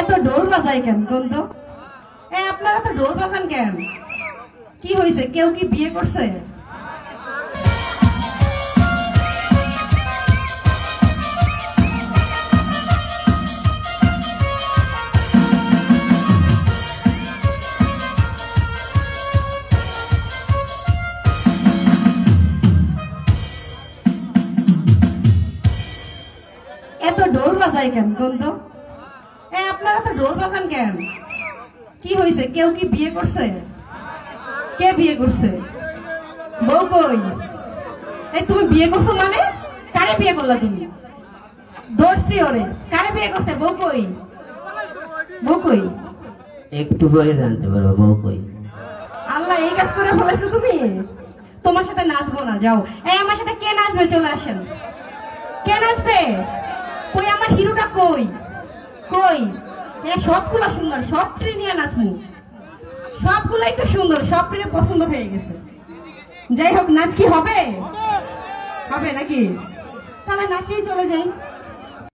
এত ঢোল বাজায় কেন কোন তো? আপনারা তো ঢোল বাজান কেন? কি হয়েছে? কেউ কি বিয়ে করছে? এত ঢোল বাজায় কেন কোন তো? আপনারা তো ঢোল বাজান কেন? কি হয়েছে? কেউ কি বিয়ে করছে? কে বিয়ে করছে? বউ কই? তুমি বিয়ে করছো মানে? কারে বিয়ে করলা তুমি? ধরছি ওরে। কারে বিয়ে করছে? বউ কই? বউ কই? একটু পরে জানতে পারবো বউ কই। আল্লাহ, এই কাজ করে ফেলেছো তুমি। তোমার সাথে নাচবো না, যাও। আমার সাথে কে নাচবে? চলে আসেন। কে নাচবে? কই আমার হিরোটা কই? কই? সবগুলো সুন্দর, সবটি নিয়ে নাচমু। সবগুলাই তো সুন্দর, সবটি পছন্দ হয়ে গেছে। যাই হোক, নাচ কি হবে? হবে নাকি? তাহলে নাচেই চলে যাই।